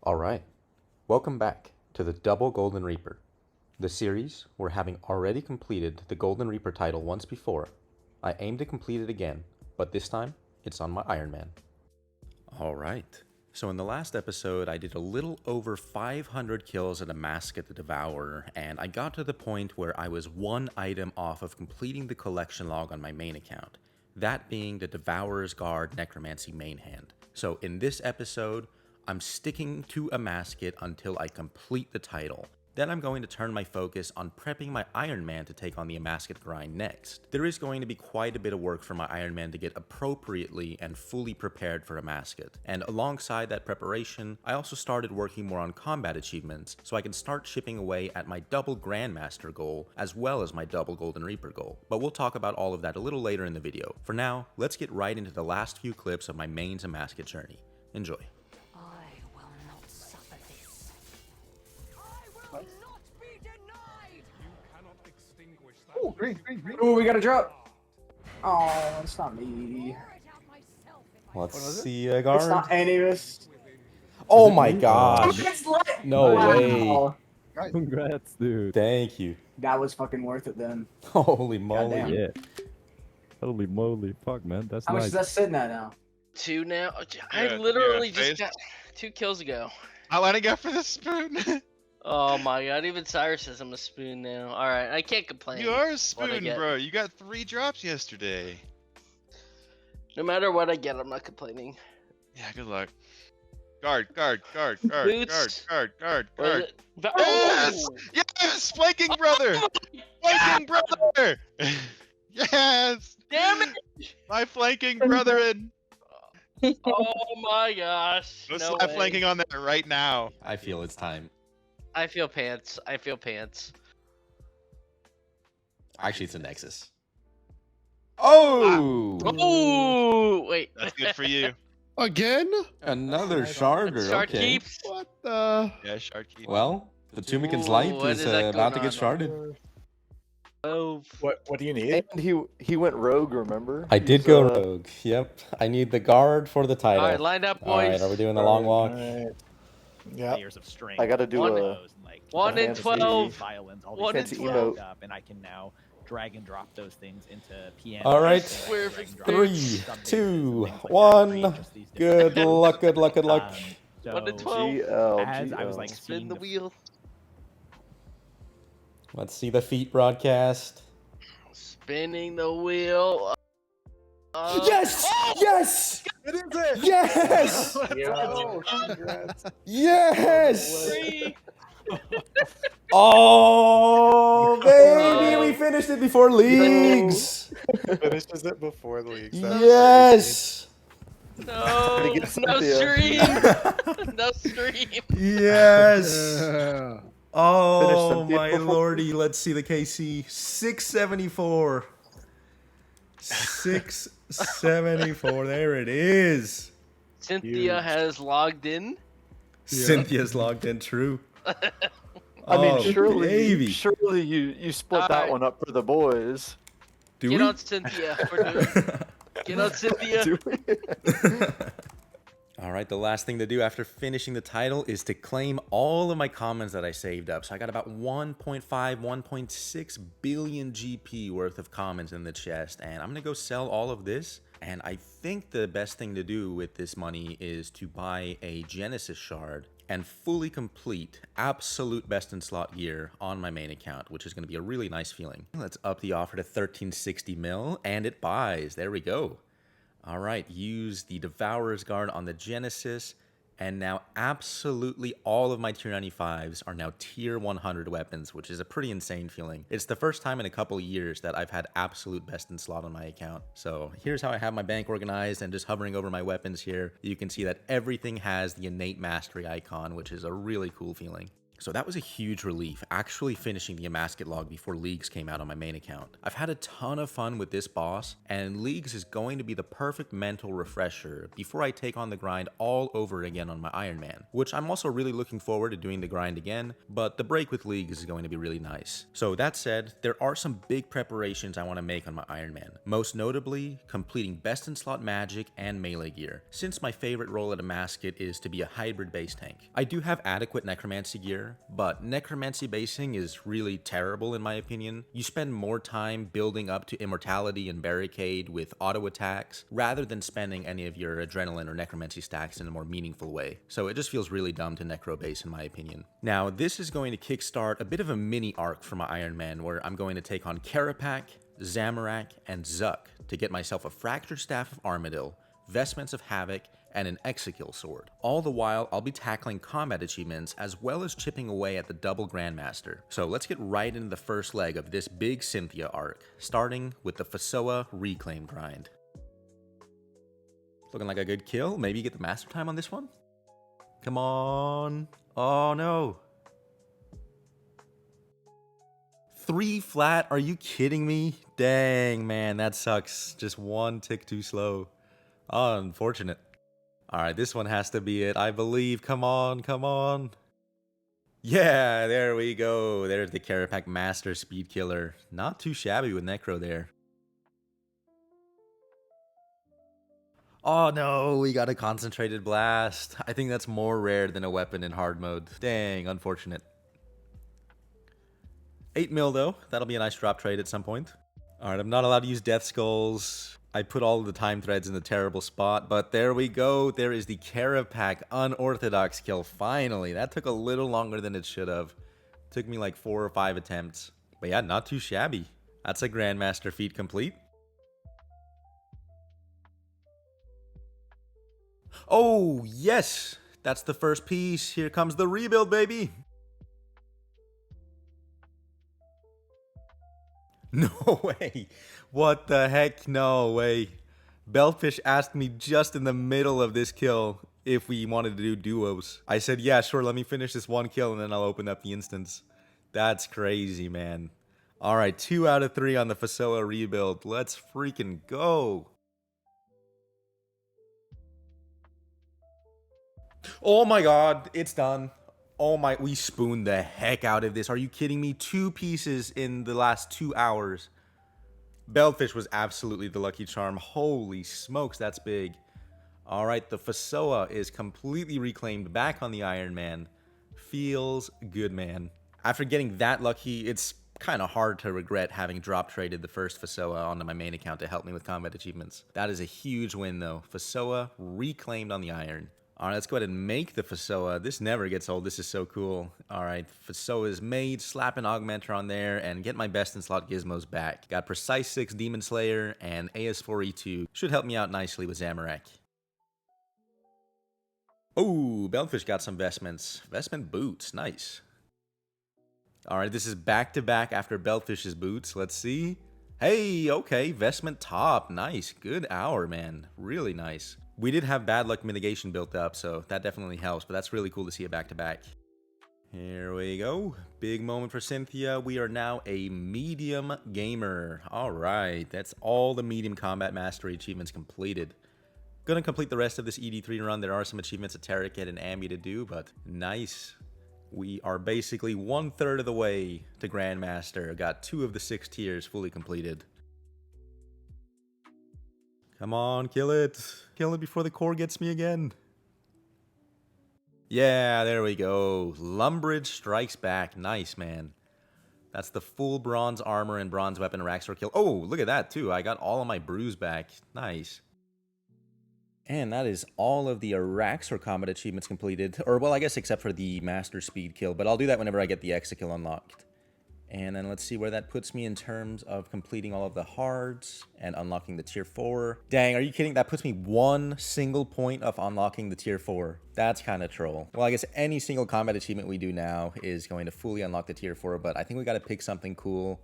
Alright, welcome back to the Double Golden Reaper, the series where, having already completed the Golden Reaper title once before, I aim to complete it again, but this time it's on my Ironman. Alright, so in the last episode I did a little over 500 kills at Amascut the Devourer, and I got to the point where I was one item off of completing the collection log on my main account, that being the Devourer's Guard Necromancy main hand. So in this episode, I'm sticking to Amascut until I complete the title. Then I'm going to turn my focus on prepping my Ironman to take on the Amascut grind next. There is going to be quite a bit of work for my Ironman to get appropriately and fully prepared for Amascut. And alongside that preparation, I also started working more on combat achievements so I can start chipping away at my double Grandmaster goal as well as my double Golden Reaper goal. But we'll talk about all of that a little later in the video. For now, let's get right into the last few clips of my main Amascut journey. Enjoy. Oh, green. Oh, we got a drop. Oh, it's not me. Let's see, It's guard. not any of us. Oh my gosh. It's lit. No Wow. way. Congrats, dude. Thank you. That was fucking worth it then. Holy moly. Goddamn. Yeah. Holy moly, fuck, man. That's How much nice. is that sitting at now? 2 now. I Yeah, literally yeah, just face. got 2 kills ago. I want to go for the spoon. Oh my god, even Cyruss says I'm a spoon now. Alright, I can't complain. You are a What I spoon, get. bro. You got 3 drops yesterday. No matter what I get, I'm not complaining. Yeah, good luck. Guard. Boots. What is it? Yes! Oh! Yes! Flanking brother! Flanking brother! Yes! Damn it! My flanking brethren! Oh my gosh. Let's No slap way. flanking on that right now. I feel it's time. I feel pants. I feel pants. Actually, it's a Nexus. Oh! Oh wait. That's good for you. Again? Another Sharder. Shark Okay. keeps. What the? Yeah, Sharky. Well, the Tumikin's Ooh, life what is is that about to going get on? sharded. Oh. What do you need? And he went rogue, remember? I did He's, go rogue. Yep. I need the guard for the title. Alright, line up, All right, boys. are we doing the long walk? Alright. Yeah. Layers of strength. I gotta do One- a 1 in fancy 12. violence. All 1 these in fancy things 12. emote. up, and I can now drag and drop those things into PM. All right. Swear if it's 3, 2, 1. Good luck, good luck, good luck. 1 in 12. GL. As I was like Spin seeing the wheel. Let's see the feet broadcast. Spinning the wheel. Yes! Yes! What is it? Yes! Oh, congrats. Yes! Three. Oh, baby, we finished it before leagues. Finishes it before the league. Yes! No, Gotta get no Cynthia. stream. No stream. Yes! Yeah. Oh, Cynthia my before- lordy. Let's see the KC. 674. 674. There it is. Cynthia has logged in. Cynthia's logged in, true. I mean, Oh, surely baby. you split that Alright. one up for the boys. Do Get we? on Cynthia. Get on Cynthia. Do we? All right, the last thing to do after finishing the title is to claim all of my comments that I saved up. So I got about 1.5, 1.6 billion GP worth of comments in the chest, and I'm gonna go sell all of this. And I think the best thing to do with this money is to buy a Genesis shard and fully complete absolute best in slot gear on my main account, which is gonna be a really nice feeling. Let's up the offer to 1360 mil, and it buys. There we go. All right, use the Devourer's Guard on the Genesis, and now absolutely all of my tier 95s are now tier 100 weapons, which is a pretty insane feeling. It's the first time in a couple years that I've had absolute best in slot on my account. So here's how I have my bank organized, and just hovering over my weapons here, you can see that everything has the innate mastery icon, which is a really cool feeling. So that was a huge relief, actually finishing the Amascut log before Leagues came out on my main account. I've had a ton of fun with this boss, and Leagues is going to be the perfect mental refresher before I take on the grind all over again on my Ironman, which I'm also really looking forward to doing the grind again, but the break with Leagues is going to be really nice. So that said, there are some big preparations I want to make on my Ironman, most notably completing best in slot magic and melee gear, since my favorite role at Amascut is to be a hybrid base tank. I do have adequate necromancy gear, but necromancy basing is really terrible in my opinion. You spend more time building up to immortality and barricade with auto attacks rather than spending any of your adrenaline or necromancy stacks in a more meaningful way. So it just feels really dumb to necro base in my opinion. Now this is going to kickstart a bit of a mini arc for my Ironman where I'm going to take on Karapak, Zamorak, and Zuck to get myself a Fracture Staff of Armadyl, Vestments of Havoc, and an Exekill sword. All the while, I'll be tackling combat achievements as well as chipping away at the double Grandmaster. So let's get right into the first leg of this big Cynthia arc, starting with the Fasoa Reclaim grind. Looking like a good kill. Maybe get the master time on this one? Come on. Oh no. 3 flat? Are you kidding me? Dang, man, that sucks. Just 1 tick too slow. Oh, unfortunate. Alright, this one has to be it, I believe. Come on, come on. Yeah, there we go. There's the Karapak Master Speed Killer. Not too shabby with Necro there. Oh no, we got a Concentrated Blast. I think that's more rare than a weapon in hard mode. Dang, unfortunate. 8 mil though. That'll be a nice drop trade at some point. Alright, I'm not allowed to use Death Skulls. I put all of the time threads in the terrible spot, but there we go. There is the Karapak unorthodox kill. Finally, that took a little longer than it should have. Took me like 4 or 5 attempts. But yeah, not too shabby. That's a Grandmaster feat complete. Oh, yes! That's the first piece. Here comes the rebuild, baby! No way. What the heck? No way. Beltfish asked me just in the middle of this kill if we wanted to do duos. I said, yeah, sure, let me finish this one kill and then I'll open up the instance. That's crazy, man. Alright, 2 out of 3 on the Fasoa rebuild. Let's freaking go. Oh my god, it's done. Oh my, we spooned the heck out of this. Are you kidding me? 2 pieces in the last 2 hours. Beltfish was absolutely the lucky charm. Holy smokes, that's big. Alright, the Fasoa is completely reclaimed back on the Ironman. Feels good, man. After getting that lucky, it's kind of hard to regret having drop traded the first Fasoa onto my main account to help me with combat achievements. That is a huge win though. Fasoa reclaimed on the Iron. Alright, let's go ahead and make the Fasoa. This never gets old. This is so cool. Alright, Fasoa is made. Slap an Augmenter on there and get my best in slot gizmos back. Got Precise 6 Demon Slayer and AS4E2. Should help me out nicely with Zamorak. Oh, Beltfish got some vestments. Vestment boots. Nice. Alright, this is back-to-back after Beltfish's boots. Let's see. Hey, okay. Vestment top. Nice. Good hour, man. Really nice. We did have bad luck mitigation built up, so that definitely helps, but that's really cool to see it back-to-back. Here we go. Big moment for Cynthia. We are now a medium gamer. Alright, that's all the medium combat mastery achievements completed. Gonna complete the rest of this ED3 run. There are some achievements at Terraket and Ambi to do, but nice. We are basically 1/3 of the way to Grandmaster. Got 2 of the 6 tiers fully completed. Come on, kill it. Kill it before the core gets me again. Yeah, there we go. Lumbridge strikes back. Nice, man. That's the full bronze armor and bronze weapon Raxor kill. Oh, look at that, too. I got all of my brews back. Nice. And that is all of the Raxor combat achievements completed. Or, well, I guess except for the Master Speed kill. But I'll do that whenever I get the Exekill unlocked. And then let's see where that puts me in terms of completing all of the hards and unlocking the tier 4. Dang, are you kidding? That puts me 1 single point of unlocking the tier 4. That's kind of troll. Well, I guess any single combat achievement we do now is going to fully unlock the tier 4, but I think we got to pick something cool.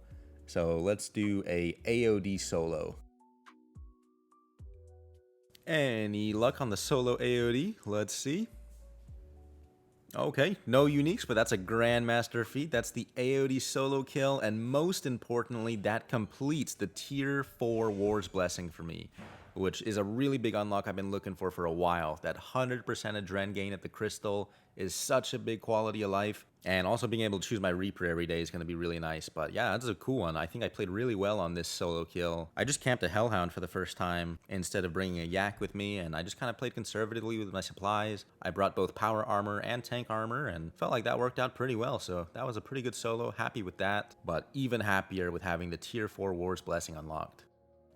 So let's do a AOD solo. Any luck on the solo AOD? Let's see. Okay, no uniques, but that's a Grandmaster feat. That's the AOD solo kill, and most importantly, that completes the Tier 4 Wars Blessing for me, which is a really big unlock I've been looking for a while. That 100% adren gain at the Crystal is such a big quality of life, and also being able to choose my Reaper every day is going to be really nice. But yeah, that's a cool one. I think I played really well on this solo kill. I just camped a Hellhound for the first time instead of bringing a Yak with me, and I just kind of played conservatively with my supplies. I brought both power armor and tank armor, and felt like that worked out pretty well, so that was a pretty good solo. Happy with that, but even happier with having the Tier 4 Wars Blessing unlocked.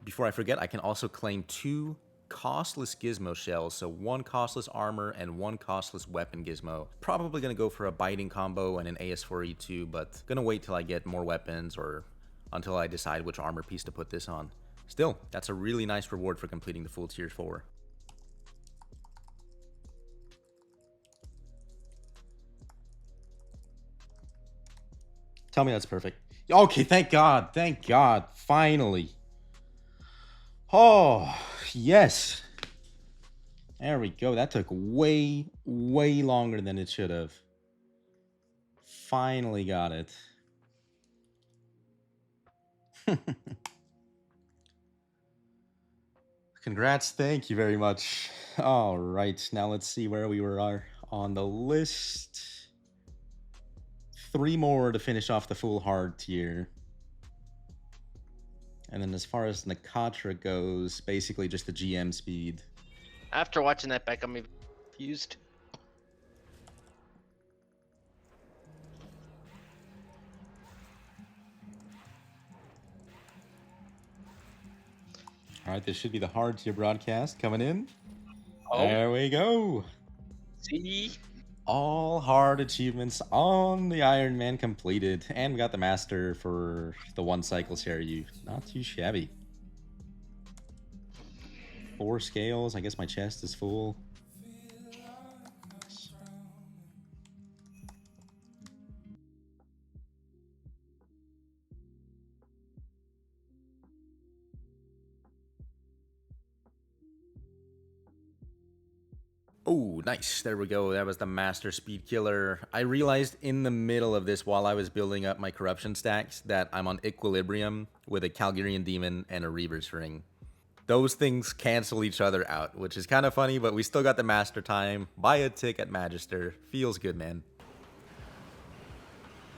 Before I forget, I can also claim 2 costless gizmo shells, so 1 costless armor and 1 costless weapon gizmo. Probably gonna go for a biting combo and an AS4E2, but gonna wait till I get more weapons or until I decide which armor piece to put this on. Still, that's a really nice reward for completing the full Tier 4. Tell me that's perfect. Okay, thank God, finally. Oh, yes. There we go. That took way, way longer than it should have. Finally got it. Congrats. Thank you very much. All right. Now let's see where we are on the list. 3 more to finish off the full hard tier. And then as far as Nakatra goes, basically just the GM speed. After watching that back, I'm even confused. All right, this should be the hard tier broadcast coming in. Oh. There we go. See? All hard achievements on the Ironman completed. And we got the master for the 1 cycle Cyruss. Not too shabby. 4 scales. I guess my chest is full. Oh, nice. There we go. That was the master speed killer. I realized in the middle of this, while I was building up my corruption stacks, that I'm on equilibrium with a Calgarian demon and a Reaver's ring. Those things cancel each other out, which is kind of funny, but we still got the master time. Buy a tick at Magister. Feels good, man.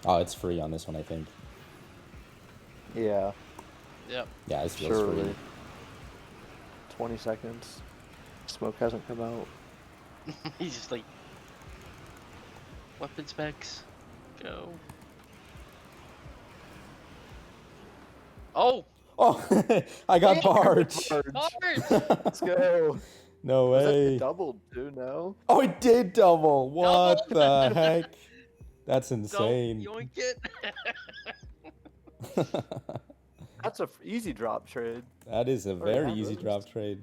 Oh, it's free on this one, I think. Yeah, Yep. Yeah, it feels surely. free. 20 seconds. Smoke hasn't come out. He's just like, weapon specs, go. Oh! Oh, I got barged. Let's go. No way. It doubled too, no? Oh, it did double. What the heck? That's Don't insane. yoink it. That's a easy drop trade. That is a very have easy those. drop trade.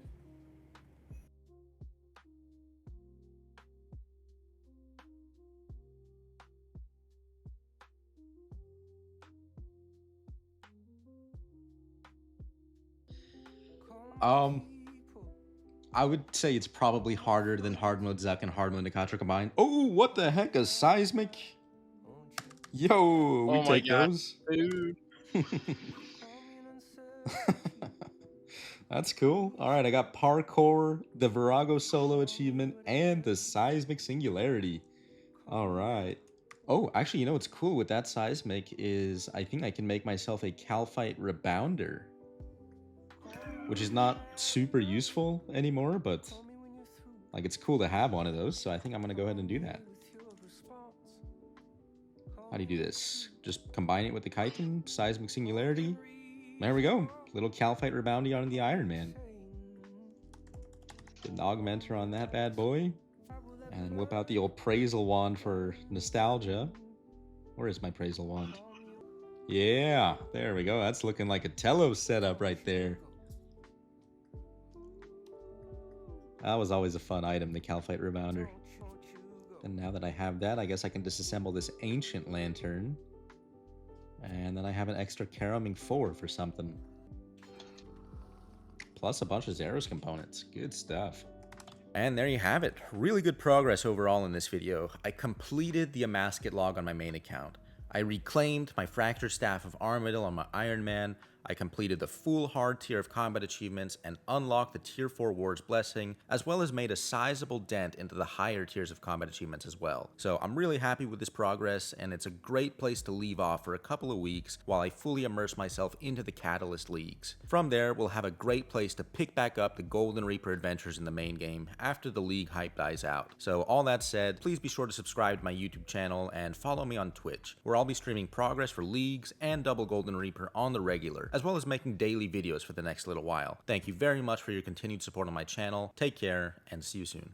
I would say it's probably harder than hard mode Zuck and hard mode Nakatra combined. Oh, what the heck? A seismic? Yo, we Oh my take God. those. Dude. That's cool. All right, I got parkour, the Virago solo achievement, and the seismic singularity. All right. Oh, actually, you know what's cool with that seismic is I think I can make myself a Calphite rebounder, which is not super useful anymore, but like it's cool to have one of those. So I think I'm gonna go ahead and do that. How do you do this? Just combine it with the chitin, seismic singularity. There we go. Little Calphite reboundy on the Ironman. Get an augmenter on that bad boy. And whip out the old Purr'sonal wand for nostalgia. Where is my Purr'sonal wand? Yeah, there we go. That's looking like a Telos setup right there. That was always a fun item, the Calphite rebounder. And now that I have that, I guess I can disassemble this ancient lantern. And then I have an extra Karaming 4 for something. Plus a bunch of Zeros components. Good stuff. And there you have it. Really good progress overall in this video. I completed the Amascut log on my main account. I reclaimed my fracture staff of Armadyl on my Ironman. I completed the full hard tier of combat achievements and unlocked the tier 4 Ward's Blessing, as well as made a sizable dent into the higher tiers of combat achievements as well. So I'm really happy with this progress, and it's a great place to leave off for a couple of weeks while I fully immerse myself into the Catalyst Leagues. From there, we'll have a great place to pick back up the Golden Reaper adventures in the main game after the league hype dies out. So all that said, please be sure to subscribe to my YouTube channel and follow me on Twitch, where I'll be streaming progress for leagues and Double Golden Reaper on the regular, as well as making daily videos for the next little while. Thank you very much for your continued support on my channel. Take care, and see you soon.